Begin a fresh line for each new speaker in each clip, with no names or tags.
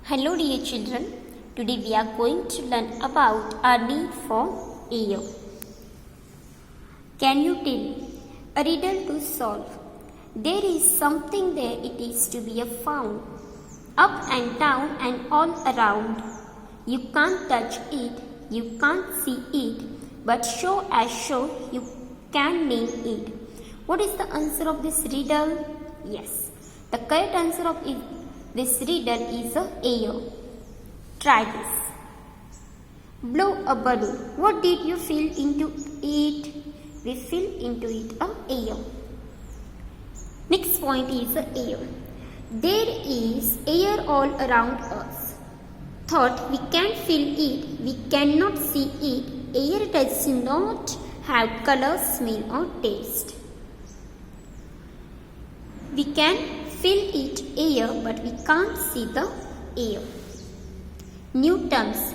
Hello dear children, today we are going to learn about our need for air. Can you tell a riddle to solve? There is something there, it is to be found, up and down and all around. You can't touch it, you can't see it, but sure as sure you can name it. What is the answer of this riddle? Yes, the correct answer of this riddle is air. Try this. Blow a balloon. What did you fill into it? We fill into it air. Next point is air. There is air all around us. Thought we can feel it, we cannot see it. Air does not have color, smell or taste. We can feel it air, but we can't see the air. New terms.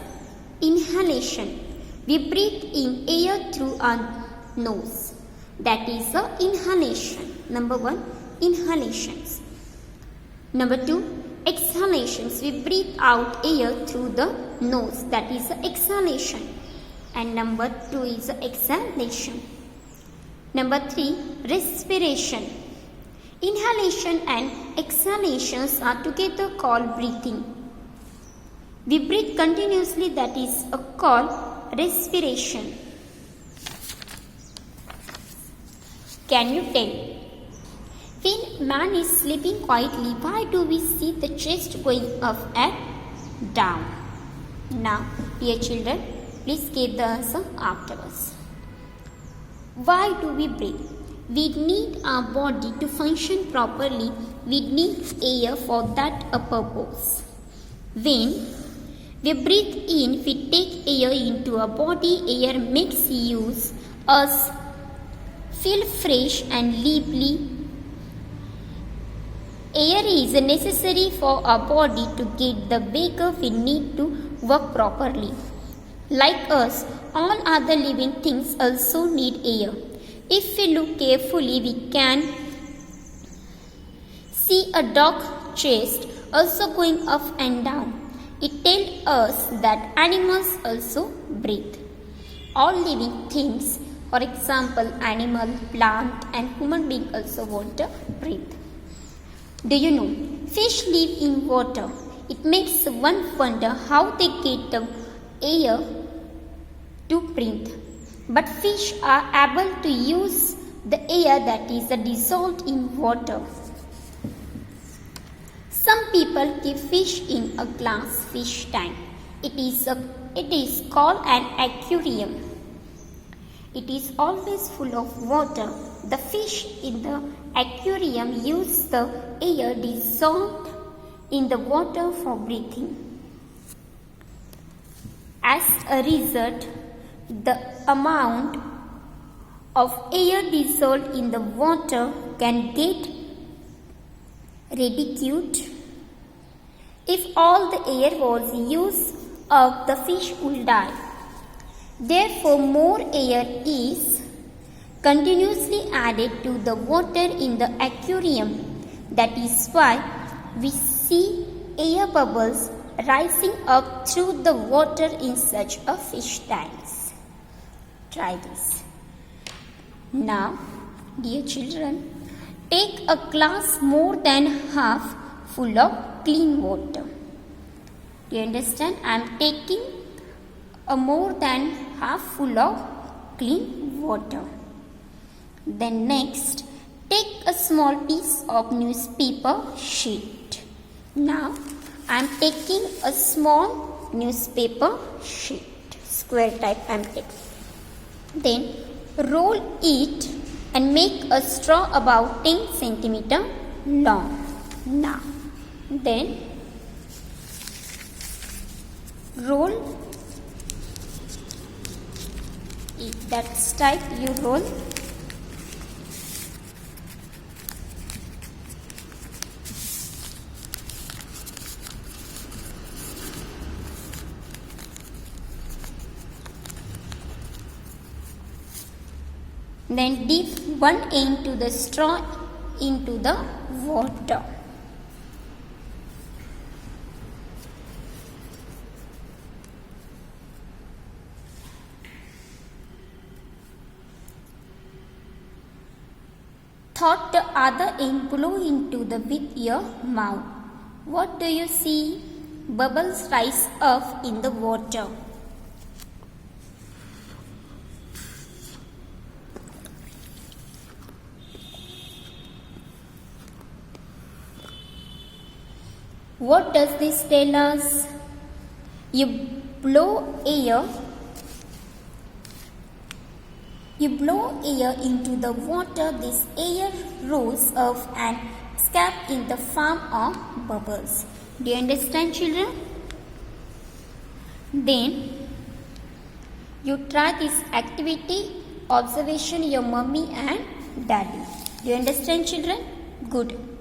Inhalation. We breathe in air through our nose. That is the inhalation. Number 1, inhalations. Number 2, exhalations. We breathe out air through the nose. That is the exhalation. And number 2 is the exhalation. Number 3, respiration. Inhalation and exhalations are together called breathing. We breathe continuously, that is called respiration. Can you tell? When man is sleeping quietly, why do we see the chest going up and down? Now, dear children, please get the answer afterwards. Why do we breathe? We need our body to function properly. We need air for that purpose. When we breathe in, we take air into our body. Air makes us feel fresh and lively. Air is necessary for our body to get the vigor we need to work properly. Like us, all other living things also need air. If we look carefully, we can see a dog chest also going up and down. It tells us that animals also breathe. All living things, for example, animal, plant and human being also want to breathe. Do you know, fish live in water. It makes one wonder how they get the air to breathe. But fish are able to use the air that is dissolved in water. Some people keep fish in a glass fish tank. It is called an aquarium. It is always full of water. The fish in the aquarium use the air dissolved in the water for breathing. As a result, the amount of air dissolved in the water can get reduced. If all the air was used up, the fish would die. Therefore, more air is continuously added to the water in the aquarium. That is why we see air bubbles rising up through the water in such a fish tanks. Try this. Now, dear children, take a glass more than half full of clean water. Do you understand? I am taking a more than half full of clean water. Then next, take a small piece of newspaper sheet. Now, I am taking a small newspaper sheet, square type I am taking. Then roll it and make a straw about 10 cm long. Now, then roll it. That's type you roll. Then dip one end to the straw into the water. thought the other end blow into the with your mouth. What do you see? Bubbles rise up in the water. What does this tell us? You blow air into the water. This air rose up and escaped in the form of bubbles. Do you understand, children? Then you try this activity, observation your mummy and daddy. Do you understand, children? Good.